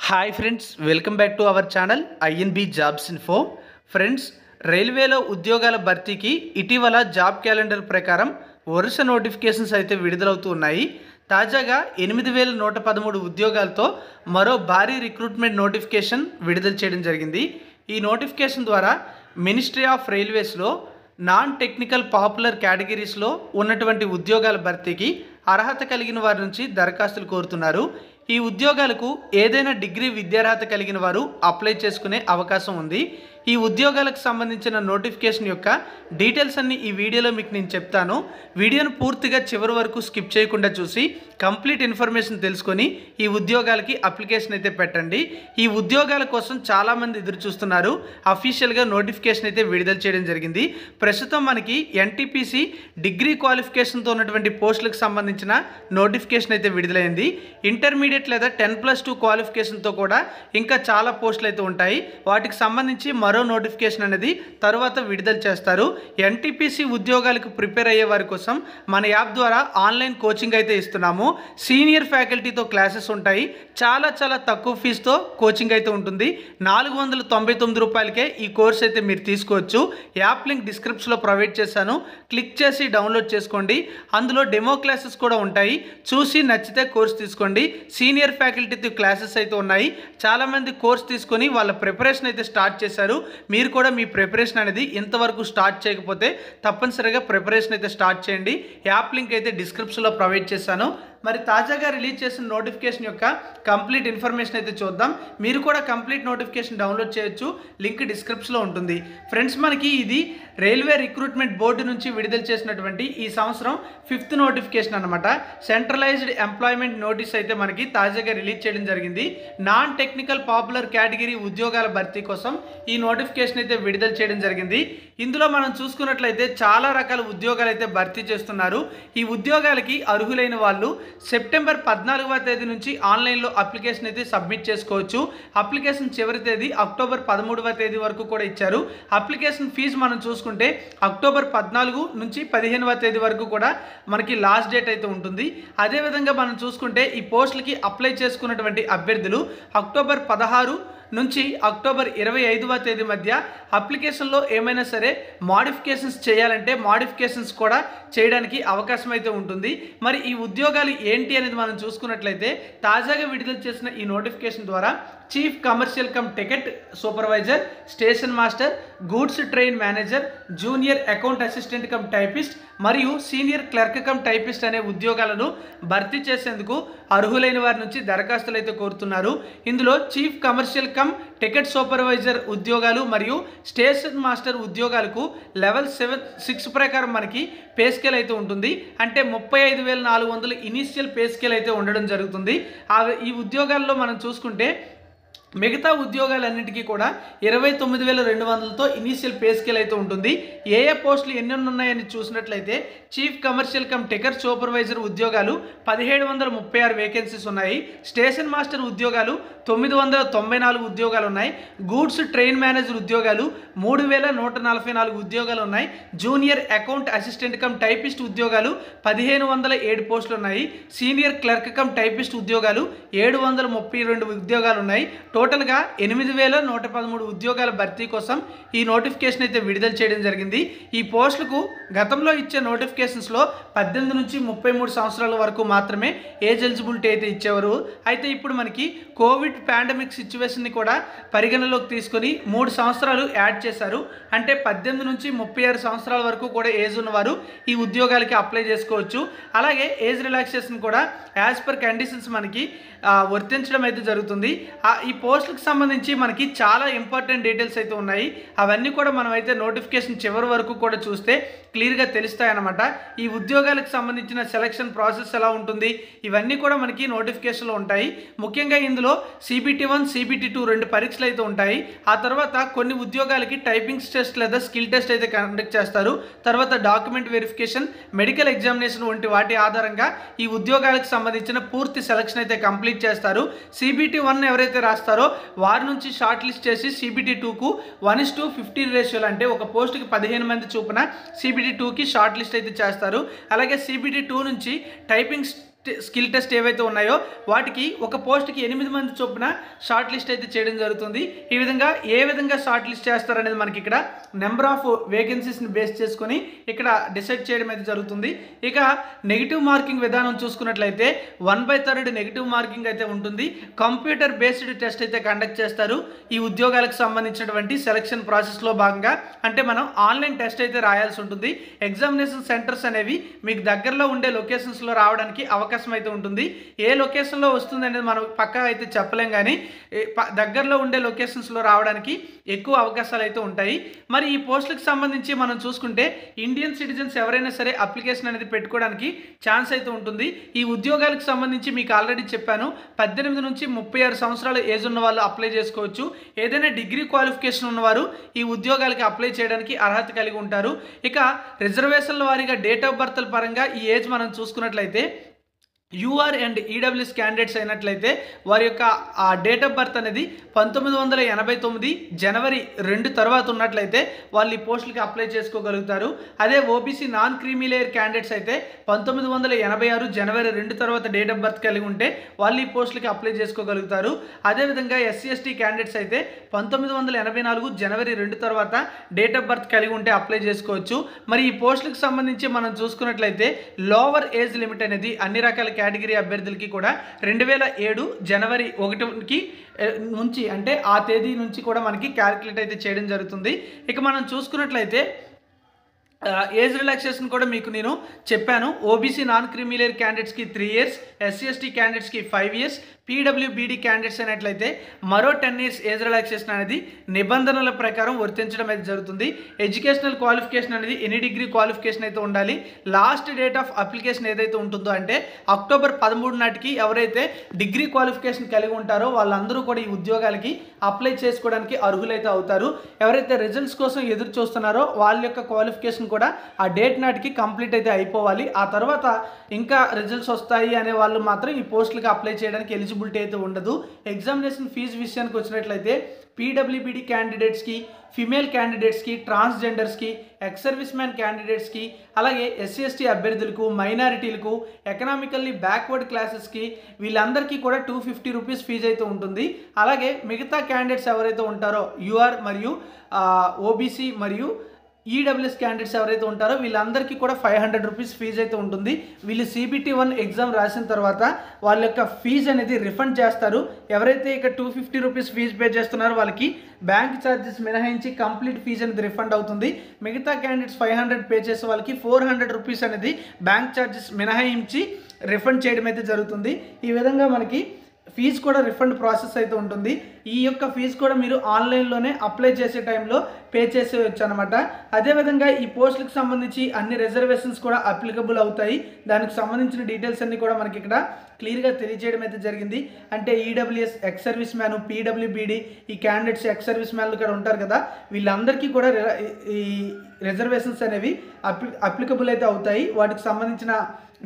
Hi friends, welcome back to our channel INB jobs info. Friends, రైల్వేలో ఉద్యోగాల భర్తీకి ఇటీవల జాబ్ క్యాలెండర్ ప్రకారం వరుస నోటిఫికేషన్స్ అయితే విడుదలవుతూ ఉన్నాయి. తాజాగా 8113 ఉద్యోగాలతో మరో భారీ రిక్రూట్మెంట్ నోటిఫికేషన్ విడుదల చేయడం జరిగింది. ఈ నోటిఫికేషన్ ద్వారా మినిస్ట్రీ ఆఫ్ రైల్వేస్లో నాన్ టెక్నికల్ పాపులర్ కేటగిరీస్లో ఉన్నటువంటి ఉద్యోగాల భర్తీకి అర్హత కలిగిన వారి నుంచి దరఖాస్తులు కోరుతున్నారు. ఈ ఉద్యోగాలకు ఏదైనా డిగ్రీ విద్యార్హత కలిగిన వారు అప్లై చేసుకునే అవకాశం ఉంది. ఈ ఉద్యోగాలకు సంబంధించిన నోటిఫికేషన్ యొక్క డీటెయిల్స్ అన్ని ఈ వీడియోలో మీకు నేను చెప్తాను. వీడియోను పూర్తిగా చివరి వరకు స్కిప్ చేయకుండా చూసి కంప్లీట్ ఇన్ఫర్మేషన్ తెలుసుకొని ఈ ఉద్యోగాలకి అప్లికేషన్ అయితే పెట్టండి. ఈ ఉద్యోగాల కోసం చాలామంది ఎదురు చూస్తున్నారు. అఫీషియల్గా నోటిఫికేషన్ అయితే విడుదల చేయడం జరిగింది. ప్రస్తుతం మనకి ఎన్టీపీసీ డిగ్రీ క్వాలిఫికేషన్తో ఉన్నటువంటి పోస్టులకు సంబంధించిన నోటిఫికేషన్ అయితే విడుదలైంది. ఇంటర్మీడియట్ లేదా 10+2 క్వాలిఫికేషన్తో కూడా ఇంకా చాలా పోస్టులు అయితే ఉంటాయి. వాటికి సంబంధించి మరో నోటిఫికేషన్ అనేది తర్వాత విడుదల చేస్తారు. ఎన్టీపీసీ ఉద్యోగాలకు ప్రిపేర్ అయ్యే వారి కోసం మన యాప్ ద్వారా ఆన్లైన్ కోచింగ్ అయితే ఇస్తున్నాము. సీనియర్ ఫ్యాకల్టీతో క్లాసెస్ ఉంటాయి. చాలా తక్కువ ఫీజుతో కోచింగ్ అయితే ఉంటుంది. 499 రూపాయలకే ఈ కోర్స్ అయితే మీరు తీసుకోవచ్చు. యాప్ లింక్ డిస్క్రిప్షన్లో ప్రొవైడ్ చేశాను. క్లిక్ చేసి డౌన్లోడ్ చేసుకోండి. అందులో డెమో క్లాసెస్ కూడా ఉంటాయి. చూసి నచ్చితే కోర్స్ తీసుకోండి. సీనియర్ ఫ్యాకల్టీతో క్లాసెస్ అయితే ఉన్నాయి. చాలామంది కోర్స్ తీసుకొని వాళ్ళ ప్రిపరేషన్ అయితే స్టార్ట్ చేశారు. మీరు కూడా మీ ప్రిపరేషన్ అనేది ఇంతవరకు స్టార్ట్ చేయకపోతే తప్పనిసరిగా ప్రిపరేషన్ అయితే స్టార్ట్ చేయండి. యాప్ లింక్ అయితే డిస్క్రిప్షన్లో ప్రొవైడ్ చేశాను. మరి తాజాగా రిలీజ్ చేసిన నోటిఫికేషన్ యొక్క కంప్లీట్ ఇన్ఫర్మేషన్ అయితే చూద్దాం. మీరు కూడా కంప్లీట్ నోటిఫికేషన్ డౌన్లోడ్ చేయొచ్చు. లింక్ డిస్క్రిప్షన్లో ఉంటుంది. ఫ్రెండ్స్, మనకి ఇది రైల్వే రిక్రూట్మెంట్ బోర్డు నుంచి విడుదల చేసినటువంటి ఈ సంవత్సరం 5th నోటిఫికేషన్ అనమాట. సెంట్రలైజ్డ్ ఎంప్లాయ్మెంట్ నోటీస్ అయితే మనకి తాజాగా రిలీజ్ చేయడం జరిగింది. నాన్ టెక్నికల్ పాపులర్ కేటగిరీ ఉద్యోగాల భర్తీ కోసం ఈ నోటిఫికేషన్ అయితే విడుదల చేయడం జరిగింది. ఇందులో మనం చూసుకున్నట్లయితే చాలా రకాల ఉద్యోగాలు అయితే భర్తీ చేస్తున్నారు. ఈ ఉద్యోగాలకి అర్హులైన వాళ్ళు సెప్టెంబర్ 14వ తేదీ నుంచి ఆన్లైన్లో అప్లికేషన్ అయితే సబ్మిట్ చేసుకోవచ్చు. అప్లికేషన్ చివరి తేదీ అక్టోబర్ 13వ తేదీ వరకు కూడా ఇచ్చారు. అప్లికేషన్ ఫీజు మనం చూసుకుంటే అక్టోబర్ 14 నుంచి 15వ తేదీ వరకు కూడా మనకి లాస్ట్ డేట్ అయితే ఉంటుంది. అదేవిధంగా మనం చూసుకుంటే ఈ పోస్టులకి అప్లై చేసుకున్నటువంటి అభ్యర్థులు అక్టోబర్ 16 నుంచి అక్టోబర్ 25వ తేదీ మధ్య అప్లికేషన్లో ఏమైనా సరే మాడిఫికేషన్స్ చేయాలంటే మాడిఫికేషన్స్ కూడా చేయడానికి అవకాశం అయితే ఉంటుంది. మరి ఈ ఉద్యోగాలు ఏంటి అనేది మనం చూసుకున్నట్లయితే తాజాగా విడుదల చేసిన ఈ నోటిఫికేషన్ ద్వారా chief commercial come ticket supervisor, station master, goods train manager, junior account assistant cum typist మరియు సీనియర్ క్లర్క్ కమ్ టైపిస్ట్ అనే ఉద్యోగాలను భర్తీ చేసేందుకు అర్హులైన వారి నుంచి దరఖాస్తులు అయితే కోరుతున్నారు. ఇందులో chief commercial come ticket supervisor ఉద్యోగాలు మరియు స్టేషన్ మాస్టర్ ఉద్యోగాలకు లెవెల్ 6 ప్రకారం మనకి పే స్కేల్ అయితే ఉంటుంది. అంటే 35,400 ఇనీషియల్ పే స్కేల్ అయితే ఉండడం జరుగుతుంది. ఈ ఉద్యోగాల్లో మనం చూసుకుంటే మిగతా ఉద్యోగాలన్నింటికీ కూడా 29,200తో ఇనీషియల్ పే స్కేల్ అయితే ఉంటుంది. ఏ పోస్టులు ఎన్ని ఉన్నాయని చూసినట్లయితే chief commercial come ticket supervisor ఉద్యోగాలు 1736 వేకెన్సీస్ ఉన్నాయి. స్టేషన్ మాస్టర్ ఉద్యోగాలు 994 ఉద్యోగాలు ఉన్నాయి. గూడ్స్ ట్రైన్ మేనేజర్ ఉద్యోగాలు 3144 ఉద్యోగాలు ఉన్నాయి. Junior account assistant cum typist ఉద్యోగాలు 1507 పోస్టులు ఉన్నాయి. సీనియర్ క్లర్క్ కమ్ టైపిస్ట్ ఉద్యోగాలు 732 ఉద్యోగాలు ఉన్నాయి. టోటల్గా 8,113 ఉద్యోగాల భర్తీ కోసం ఈ నోటిఫికేషన్ అయితే విడుదల చేయడం జరిగింది. ఈ పోస్టులకు గతంలో ఇచ్చే నోటిఫికేషన్స్లో 18 నుంచి 33 సంవత్సరాల వరకు మాత్రమే ఏజ్ ఎలిజిబిలిటీ అయితే ఇచ్చేవారు. అయితే ఇప్పుడు మనకి కోవిడ్ పాండమిక్ సిచ్యువేషన్ని కూడా పరిగణలోకి తీసుకొని 3 సంవత్సరాలు యాడ్ చేశారు. అంటే 18 నుంచి 36 సంవత్సరాల వరకు కూడా ఏజ్ ఉన్నవారు ఈ ఉద్యోగాలకి అప్లై చేసుకోవచ్చు. అలాగే ఏజ్ రిలాక్సేషన్ కూడా యాజ్ పర్ కండిషన్స్ మనకి వర్తించడం అయితే జరుగుతుంది. ఈ పోస్టులకు సంబంధించి మనకి చాలా ఇంపార్టెంట్ డీటెయిల్స్ అయితే ఉన్నాయి. అవన్నీ కూడా మనం అయితే నోటిఫికేషన్ చివరి వరకు కూడా చూస్తే క్లియర్గా తెలుస్తాయన్నమాట. ఈ ఉద్యోగాలకు సంబంధించిన సెలక్షన్ ప్రాసెస్ ఎలా ఉంటుంది ఇవన్నీ కూడా మనకి నోటిఫికేషన్లో ఉంటాయి. ముఖ్యంగా ఇందులో CBT1, CBT2 2 పరీక్షలు అయితే ఉంటాయి. ఆ తర్వాత కొన్ని ఉద్యోగాలకి టైపింగ్ టెస్ట్ లేదా స్కిల్ టెస్ట్ అయితే కండక్ట్ చేస్తారు. తర్వాత డాక్యుమెంట్ వెరిఫికేషన్, మెడికల్ ఎగ్జామినేషన్ వంటి వాటి ఆధారంగా ఈ ఉద్యోగాలకు సంబంధించిన పూర్తి సెలక్షన్ అయితే కంప్లీట్ చేస్తారు. CBT1 ఎవరైతే రాస్తారో వారి నుంచి షార్ట్ లిస్ట్ చేసి CBT2కు 1:15 రేషియోలు, అంటే ఒక పోస్టుకి 15 మంది చొప్పున CBT2కి షార్ట్ లిస్ట్ అయితే చేస్తారు. అలాగే CBT2 నుంచి టైపింగ్ స్కిల్ టెస్ట్ ఏవైతే ఉన్నాయో వాటికి ఒక పోస్ట్కి 8 మంది చొప్పున షార్ట్ లిస్ట్ అయితే చేయడం జరుగుతుంది. ఈ విధంగా ఏ విధంగా షార్ట్ లిస్ట్ చేస్తారనేది మనకి ఇక్కడ నెంబర్ ఆఫ్ వేకెన్సీస్ని బేస్ చేసుకొని ఇక్కడ డిసైడ్ చేయడం అయితే జరుగుతుంది. ఇక నెగిటివ్ మార్కింగ్ విధానం చూసుకున్నట్లయితే 1/3 నెగిటివ్ మార్కింగ్ అయితే ఉంటుంది. కంప్యూటర్ బేస్డ్ టెస్ట్ అయితే కండక్ట్ చేస్తారు. ఈ ఉద్యోగాలకు సంబంధించినటువంటి సెలక్షన్ ప్రాసెస్లో భాగంగా అంటే మనం ఆన్లైన్ టెస్ట్ అయితే రాయాల్సి ఉంటుంది. ఎగ్జామినేషన్ సెంటర్స్ అనేవి మీకు దగ్గరలో ఉండే లొకేషన్స్లో రావడానికి అవకాశం అయితే ఉంటుంది. ఏ లొకేషన్లో వస్తుంది అనేది మనం పక్కా అయితే చెప్పలేం, కానీ దగ్గరలో ఉండే లొకేషన్స్లో రావడానికి ఎక్కువ అవకాశాలు అయితే ఉంటాయి. మరి ఈ పోస్టులకు సంబంధించి మనం చూసుకుంటే ఇండియన్ సిటిజన్స్ ఎవరైనా సరే అప్లికేషన్ అనేది పెట్టుకోవడానికి ఛాన్స్ అయితే ఉంటుంది. ఈ ఉద్యోగాలకు సంబంధించి మీకు ఆల్రెడీ చెప్పాను, 18 నుంచి 36 సంవత్సరాల ఏజ్ ఉన్న వాళ్ళు అప్లై చేసుకోవచ్చు. ఏదైనా డిగ్రీ క్వాలిఫికేషన్ ఉన్నవారు ఈ ఉద్యోగాలకి అప్లై చేయడానికి అర్హత కలిగి ఉంటారు. ఇక రిజర్వేషన్ల వారీగా డేట్ ఆఫ్ బర్త్ల పరంగా ఈ ఏజ్ మనం చూసుకున్నట్లయితే యూఆర్ అండ్ ఈడబ్ల్యూఎస్ క్యాండిడేట్స్ అయినట్లయితే వారి యొక్క ఆ డేట్ ఆఫ్ బర్త్ అనేది 1989 జనవరి 2 తర్వాత ఉన్నట్లయితే వాళ్ళు ఈ పోస్టులకి అప్లై చేసుకోగలుగుతారు. అదే OBC non creamy layer candidates అయితే 1986 జనవరి 2 తర్వాత డేట్ ఆఫ్ బర్త్ కలిగి ఉంటే వాళ్ళు ఈ పోస్టులకి అప్లై చేసుకోగలుగుతారు. అదేవిధంగా ఎస్సీ ఎస్టీ క్యాండిడేట్స్ అయితే 1984 జనవరి 2 తర్వాత డేట్ ఆఫ్ బర్త్ కలిగి ఉంటే అప్లై చేసుకోవచ్చు. మరి ఈ పోస్టులకు సంబంధించి మనం చూసుకున్నట్లయితే లోవర్ ఏజ్ లిమిట్ అనేది అన్ని రకాల కేటగిరీ అభ్యర్థులకి కూడా 2007 జనవరి 1 నుంచి అంటే ఆ తేదీ నుంచి కూడా మనకి క్యాలిక్యులేట్ అయితే చేయడం జరుగుతుంది. ఇక మనం చూసుకున్నట్లయితే ఏజ్ రిలాక్సేషన్ కూడా మీకు నేను చెప్పాను. ఓబీసీ నాన్ క్రీమీ లేయర్ క్యాండిడేట్స్కి 3 ఇయర్స్, ఎస్సీ ఎస్టీ క్యాండిడేట్స్కి 5 ఇయర్స్, పీడబ్ల్యూబీడీ క్యాండిడేట్స్ అయినట్లయితే మరో 10 ఇయర్స్ ఏజ్ రిలాక్సేషన్ అనేది నిబంధనల ప్రకారం వర్తించడం అయితే జరుగుతుంది. ఎడ్యుకేషనల్ క్వాలిఫికేషన్ అనేది ఎనీ డిగ్రీ క్వాలిఫికేషన్ అయితే ఉండాలి. లాస్ట్ డేట్ ఆఫ్ అప్లికేషన్ ఏదైతే ఉంటుందో అంటే అక్టోబర్ 13 నాటికి ఎవరైతే డిగ్రీ క్వాలిఫికేషన్ కలిగి ఉంటారో వాళ్ళందరూ కూడా ఈ ఉద్యోగాలకి అప్లై చేసుకోవడానికి అర్హులైతే అవుతారు. ఎవరైతే రిజల్ట్స్ కోసం ఎదురు చూస్తున్నారో వాళ్ళ యొక్క క్వాలిఫికేషన్ కూడా ఆ డేట్ నాటికి కంప్లీట్ అయితే అయిపోవాలి. ఆ తర్వాత ఇంకా రిజల్ట్స్ వస్తాయి అనే వాళ్ళు మాత్రం ఈ పోస్టులకి అప్లై చేయడానికి ఎలిజిబిలిటీ అయితే ఉండదు. ఎగ్జామినేషన్ ఫీజు విషయానికి వచ్చినట్లయితే పీడబ్ల్యూబీడీ క్యాండిడేట్స్కి, ఫిమేల్ క్యాండిడేట్స్కి, ట్రాన్స్జెండర్స్కి, ఎక్స్ సర్వీస్ మ్యాన్ క్యాండిడేట్స్కి, అలాగే ఎస్సీ ఎస్టీ అభ్యర్థులకు, మైనారిటీలకు, ఎకనామికల్లీ బ్యాక్వర్డ్ క్లాసెస్కి వీళ్ళందరికీ కూడా 250 రూపీస్ ఫీజు అయితే ఉంటుంది. అలాగే మిగతా క్యాండిడేట్స్ ఎవరైతే ఉంటారో యూఆర్ మరియు ఓబీసీ మరియు ఈడబ్ల్యూఎస్ క్యాండిడేట్స్ ఎవరైతే ఉంటారో వీళ్ళందరికీ కూడా 500 రూపీస్ ఫీజు అయితే ఉంటుంది. వీళ్ళు CBT1 ఎగ్జామ్ రాసిన తర్వాత వాళ్ళ యొక్క ఫీజు అనేది రిఫండ్ చేస్తారు. ఎవరైతే ఇక 250 రూపీస్ ఫీజు పే చేస్తున్నారో వాళ్ళకి బ్యాంక్ ఛార్జెస్ మినహాయించి కంప్లీట్ ఫీజు అనేది రిఫండ్ అవుతుంది. మిగతా క్యాండిడేట్స్ 500 పే చేసే వాళ్ళకి 400 రూపీస్ అనేది బ్యాంక్ ఛార్జెస్ మినహాయించి రిఫండ్ చేయడం అయితే జరుగుతుంది. ఈ విధంగా మనకి ఫీజు కూడా రిఫండ్ ప్రాసెస్ అయితే ఉంటుంది. ఈ యొక్క ఫీజు కూడా మీరు ఆన్లైన్లోనే అప్లై చేసే టైంలో పే చేసేయచ్చు అనమాట. అదేవిధంగా ఈ పోస్టులకు సంబంధించి అన్ని రిజర్వేషన్స్ కూడా అప్లికబుల్ అవుతాయి. దానికి సంబంధించిన డీటెయిల్స్ అన్ని కూడా మనకి ఇక్కడ క్లియర్గా తెలియజేయడం అయితే జరిగింది. అంటే EWS, ex service man, PWBD ఈ క్యాండిడేట్స్ ఎక్స్ సర్వీస్ మ్యాన్లు ఇక్కడ ఉంటారు కదా, వీళ్ళందరికీ కూడా ఈ రిజర్వేషన్స్ అనేవి అప్లికబుల్ అయితే అవుతాయి. వాటికి సంబంధించిన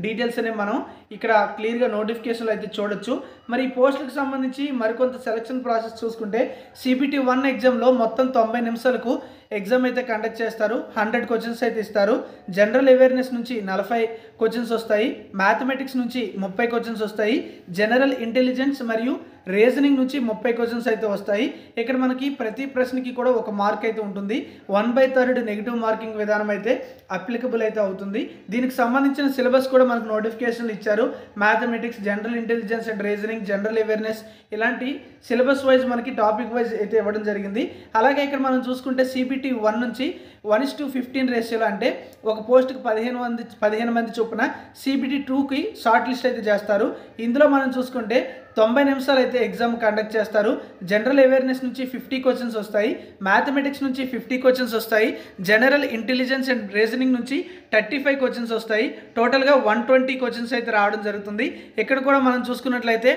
డీటెయిల్స్ అనేవి మనం ఇక్కడ క్లియర్గా నోటిఫికేషన్లో అయితే చూడొచ్చు. మరి ఈ పోస్టులకు సంబంధించి మరికొంత సెలక్షన్ ప్రాసెస్ చూసుకుంటే CBT1 ఎగ్జామ్లో మొత్తం 90 నిమిషాలకు ఎగ్జామ్ అయితే కండక్ట్ చేస్తారు. 100 క్వశ్చన్స్ అయితే ఇస్తారు. జనరల్ అవేర్నెస్ నుంచి 40 క్వశ్చన్స్ వస్తాయి. మ్యాథమెటిక్స్ నుంచి 30 క్వశ్చన్స్ వస్తాయి. జనరల్ ఇంటెలిజెన్స్ మరియు రీజనింగ్ నుంచి 30 క్వశ్చన్స్ అయితే వస్తాయి. ఇక్కడ మనకి ప్రతి ప్రశ్నకి కూడా ఒక మార్క్ అయితే ఉంటుంది. 1/3 నెగిటివ్ మార్కింగ్ విధానం అయితే అప్లికబుల్ అయితే అవుతుంది. దీనికి సంబంధించిన సిలబస్ కూడా మనకు నోటిఫికేషన్లు ఇచ్చారు. Mathematics, general intelligence and reasoning, general awareness ఇలాంటి సిలబస్ వైజ్ మనకి టాపిక్ వైజ్ అయితే ఇవ్వడం జరిగింది. అలాగే ఇక్కడ మనం చూసుకుంటే CBT1 నుంచి 1:15 రేషియోలో అంటే ఒక పోస్ట్కి 15 మంది చొప్పున CBT2కి షార్ట్ లిస్ట్ అయితే చేస్తారు. ఇందులో మనం చూసుకుంటే 90 నిమిషాలు అయితే ఎగ్జామ్ కండక్ట్ చేస్తారు. జనరల్ అవేర్నెస్ నుంచి 50 క్వశ్చన్స్ వస్తాయి. మ్యాథమెటిక్స్ నుంచి 50 క్వశ్చన్స్ వస్తాయి. జనరల్ ఇంటెలిజెన్స్ అండ్ రీజనింగ్ నుంచి 35 క్వశ్చన్స్ వస్తాయి. టోటల్గా 120 క్వశ్చన్స్ అయితే రావడం జరుగుతుంది. ఇక్కడ కూడా మనం చూసుకున్నట్లయితే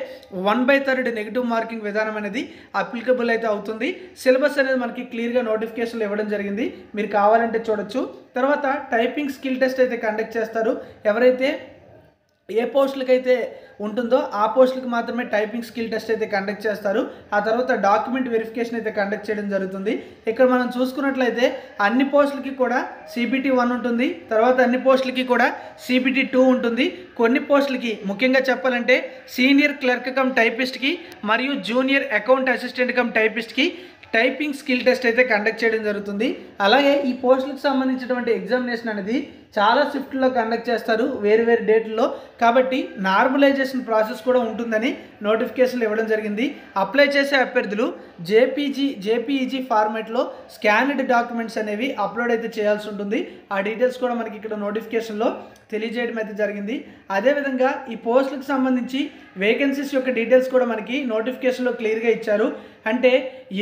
1/3 నెగిటివ్ మార్కింగ్ విధానం అనేది అప్లికబుల్ అయితే అవుతుంది. సిలబస్ అనేది మనకి క్లియర్గా నోటిఫికేషన్లు ఇవ్వడం జరిగింది. మీరు కావాలంటే చూడొచ్చు. తర్వాత టైపింగ్ స్కిల్ టెస్ట్ అయితే కండక్ట్ చేస్తారు. ఎవరైతే ఏ పోస్టులకైతే ఉంటుందో ఆ పోస్టులకు మాత్రమే టైపింగ్ స్కిల్ టెస్ట్ అయితే కండక్ట్ చేస్తారు. ఆ తర్వాత డాక్యుమెంట్ వెరిఫికేషన్ అయితే కండక్ట్ చేయడం జరుగుతుంది. ఇక్కడ మనం చూసుకున్నట్లయితే అన్ని పోస్టులకి కూడా CPT 1 ఉంటుంది. తర్వాత అన్ని పోస్టులకి కూడా CPT 2 ఉంటుంది. కొన్ని పోస్టులకి ముఖ్యంగా చెప్పాలంటే సీనియర్ క్లర్క్ కమ్ టైపిస్ట్కి మరియు జూనియర్ అకౌంట్ అసిస్టెంట్ కమ్ టైపిస్ట్కి టైపింగ్ స్కిల్ టెస్ట్ అయితే కండక్ట్ చేయడం జరుగుతుంది. అలాగే ఈ పోస్టులకు సంబంధించినటువంటి ఎగ్జామినేషన్ అనేది చాలా షిఫ్ట్లో కండక్ట్ చేస్తారు వేరు వేరు డేట్లలో. కాబట్టి నార్మలైజేషన్ ప్రాసెస్ కూడా ఉంటుందని నోటిఫికేషన్లు ఇవ్వడం జరిగింది. అప్లై చేసే అభ్యర్థులు జేపీఈజీ ఫార్మాట్లో స్కాన్డ్ డాక్యుమెంట్స్ అనేవి అప్లోడ్ అయితే చేయాల్సి ఉంటుంది. ఆ డీటెయిల్స్ కూడా మనకి ఇక్కడ నోటిఫికేషన్లో తెలియజేయడం అయితే జరిగింది. అదేవిధంగా ఈ పోస్టులకు సంబంధించి వేకెన్సీస్ యొక్క డీటెయిల్స్ కూడా మనకి నోటిఫికేషన్లో క్లియర్గా ఇచ్చారు. అంటే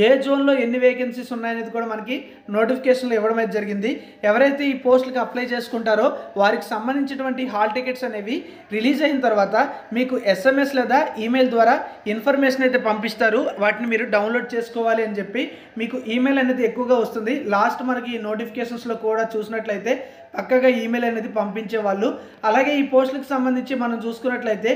ఏ జోన్లో ఎన్ని వేకెన్సీస్ ఉన్నాయనేది కూడా మనకి నోటిఫికేషన్లో ఇవ్వడం అయితే జరిగింది. ఎవరైతే ఈ పోస్టులకు అప్లై చేసుకుంటారో వారికి సంబంధించినటువంటి హాల్ టికెట్స్ అనేవి రిలీజ్ అయిన తర్వాత మీకు SMS లేదా ఈమెయిల్ ద్వారా ఇన్ఫర్మేషన్ అయితే పంపిస్తారు. వాటిని మీరు డౌన్లోడ్ చేసుకోవాలి అని చెప్పి మీకు ఈమెయిల్ అనేది ఎక్కువగా వస్తుంది. లాస్ట్ మనకి నోటిఫికేషన్స్లో కూడా చూసినట్లయితే పక్కగా ఈమెయిల్ అనేది పంపించేవాళ్ళు. అలాగే ఈ పోస్టులకు సంబంధించి మనం చూసుకున్నట్లయితే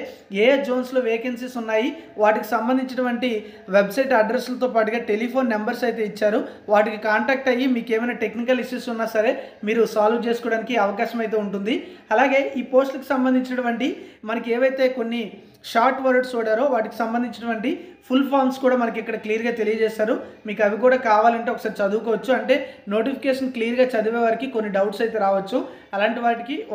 ఏ జోన్స్లో వేకెన్సీస్ ఉన్నాయి వాటికి సంబంధించినటువంటి వెబ్సైట్ అడ్రస్లతో పాటుగా టెలిఫోన్ నెంబర్స్ అయితే ఇచ్చారు. వాటికి కాంటాక్ట్ అయ్యి మీకు ఏమైనా టెక్నికల్ ఇష్యూస్ ఉన్నా సరే మీరు సాల్వ్ చేసుకోవడానికి అవకాశం అయితే ఉంటుంది. అలాగే ఈ పోస్టులకు సంబంధించినటువంటి మనకి ఏవైతే కొన్ని షార్ట్ వర్డ్స్ చూడారో వాటికి సంబంధించినటువంటి ఫుల్ ఫామ్స్ కూడా మనకి ఇక్కడ క్లియర్గా తెలియజేస్తారు. మీకు అవి కూడా కావాలంటే ఒకసారి చదువుకోవచ్చు. అంటే నోటిఫికేషన్ క్లియర్గా చదివే వారికి కొన్ని డౌట్స్ అయితే రావచ్చు. అలాంటి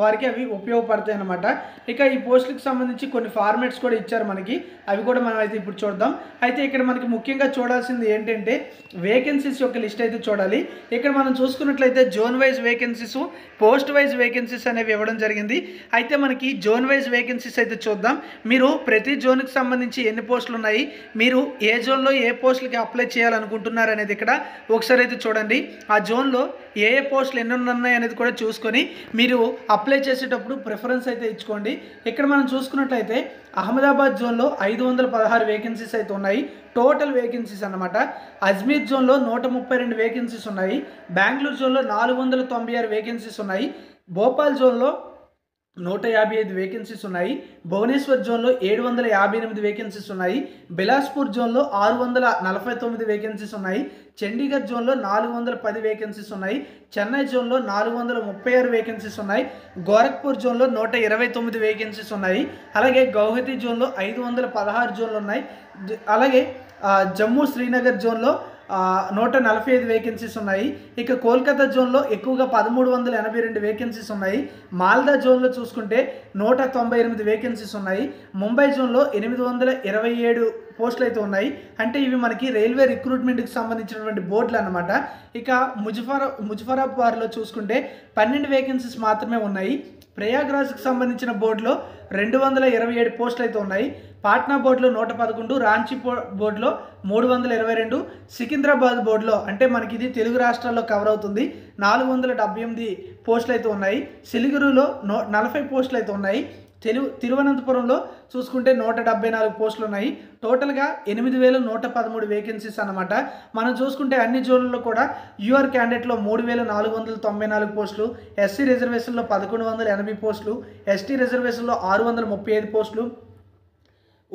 వారికి అవి ఉపయోగపడతాయి అన్నమాట. ఇక ఈ పోస్టులకు సంబంధించి కొన్ని ఫార్మాట్స్ కూడా ఇచ్చారు మనకి. అవి కూడా మనం అయితే ఇప్పుడు చూద్దాం. అయితే ఇక్కడ మనకి ముఖ్యంగా చూడాల్సింది ఏంటంటే వేకెన్సీస్ యొక్క లిస్ట్ అయితే చూడాలి. ఇక్కడ మనం చూసుకున్నట్లయితే zone wise vacancies, post wise vacancies అనేవి ఇవ్వడం జరిగింది. అయితే మనకి జోన్ వైజ్ వేకెన్సీస్ అయితే చూద్దాం. మీరు ప్రతి జోన్కి సంబంధించి ఎన్ని పోస్టులు ఉన్నాయి, మీరు ఏ జోన్లో ఏ పోస్టులకి అప్లై చేయాలనుకుంటున్నారు అనేది ఇక్కడ ఒకసారి అయితే చూడండి. ఆ జోన్లో ఏ పోస్టులు ఎన్ని ఉన్నాయి అనేది కూడా చూసుకొని మీరు అప్లై చేసేటప్పుడు ప్రిఫరెన్స్ అయితే ఇచ్చుకోండి. ఇక్కడ మనం చూసుకున్నట్లయితే అహ్మదాబాద్ జోన్లో 516 వేకెన్సీస్ అయితే ఉన్నాయి. టోటల్ వేకెన్సీస్ అన్నమాట. అజ్మీర్ జోన్లో 132 వేకెన్సీస్ ఉన్నాయి. బెంగళూరు జోన్లో 496 వేకెన్సీస్ ఉన్నాయి. భోపాల్ జోన్లో 155 వేకెన్సీస్ ఉన్నాయి. భువనేశ్వర్ జోన్లో 758 వేకెన్సీస్ ఉన్నాయి. బిలాస్పూర్ జోన్లో 649 వేకెన్సీస్ ఉన్నాయి. చండీగఢ్ జోన్లో 410 వేకెన్సీస్ ఉన్నాయి. చెన్నై జోన్లో 436 వేకెన్సీస్ ఉన్నాయి. గోరఖ్పూర్ జోన్లో 129 వేకెన్సీస్ ఉన్నాయి. అలాగే గౌహతి జోన్లో 516 జోన్లు ఉన్నాయి. అలాగే జమ్మూ శ్రీనగర్ జోన్లో 145 వేకెన్సీస్ ఉన్నాయి. ఇక కోల్కతా జోన్లో ఎక్కువగా 1382 వేకెన్సీస్ ఉన్నాయి. మాల్దా జోన్లో చూసుకుంటే 198 వేకెన్సీస్ ఉన్నాయి. ముంబై జోన్లో 827 పోస్టులు అయితే ఉన్నాయి. అంటే ఇవి మనకి రైల్వే రిక్రూట్మెంట్కి సంబంధించినటువంటి బోర్డులు అన్నమాట. ఇక ముజఫరాబాద్లో చూసుకుంటే 12 వేకెన్సీస్ మాత్రమే ఉన్నాయి. ప్రయాగ్రాజ్కి సంబంధించిన బోర్డులో 227 పోస్టులు అయితే ఉన్నాయి. పాట్నా బోర్డులో 111, రాంచీ బోర్డులో 322, సికింద్రాబాద్ బోర్డులో అంటే మనకి ఇది తెలుగు రాష్ట్రాల్లో కవర్ అవుతుంది 478 పోస్టులు అయితే ఉన్నాయి. సిలిగురులో 40 పోస్టులు అయితే ఉన్నాయి. తిరువనంతపురంలో చూసుకుంటే 174 పోస్టులు ఉన్నాయి. టోటల్గా 8113 వేకెన్సీస్ అన్నమాట. మనం చూసుకుంటే అన్ని జోన్లలో కూడా యూఆర్ క్యాండిడేట్లో 3494 పోస్టులు, ఎస్సీ రిజర్వేషన్లో 1180 పోస్టులు, ఎస్టీ రిజర్వేషన్లో 635 పోస్టులు,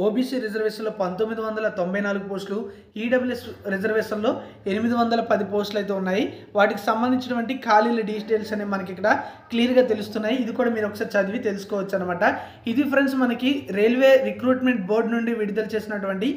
ఓబీసీ రిజర్వేషన్లో 1994 పోస్టులు, ఈడబ్ల్యూఎస్ రిజర్వేషన్లో 810 పోస్టులు అయితే ఉన్నాయి. వాటికి సంబంధించినటువంటి ఖాళీల డీటెయిల్స్ అనేవి మనకి ఇక్కడ క్లియర్గా తెలుస్తున్నాయి. ఇది కూడా మీరు ఒకసారి చదివి తెలుసుకోవచ్చు అనమాట. ఇది ఫ్రెండ్స్ మనకి రైల్వే రిక్రూట్మెంట్ బోర్డు నుండి విడుదల చేసినటువంటి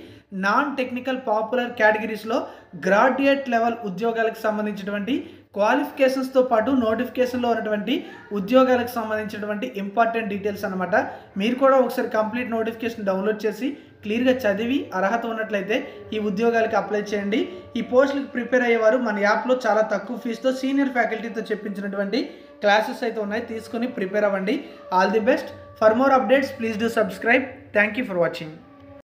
నాన్ టెక్నికల్ పాపులర్ కేటగిరీస్లో గ్రాడ్యుయేట్ లెవెల్ ఉద్యోగాలకు సంబంధించినటువంటి క్వాలిఫికేషన్స్తో పాటు నోటిఫికేషన్లో ఉన్నటువంటి ఉద్యోగాలకు సంబంధించినటువంటి ఇంపార్టెంట్ డీటెయిల్స్ అనమాట. మీరు కూడా ఒకసారి కంప్లీట్ నోటిఫికేషన్ డౌన్లోడ్ చేసి క్లియర్గా చదివి అర్హత ఉన్నట్లయితే ఈ ఉద్యోగాలకు అప్లై చేయండి. ఈ పోస్టులకు ప్రిపేర్ అయ్యేవారు మన యాప్లో చాలా తక్కువ ఫీజుతో సీనియర్ ఫ్యాకల్టీతో చెప్పించినటువంటి క్లాసెస్ అయితే ఉన్నాయి, తీసుకొని ప్రిపేర్ అవ్వండి. All the best. For more updates please do subscribe. Thank you for watching.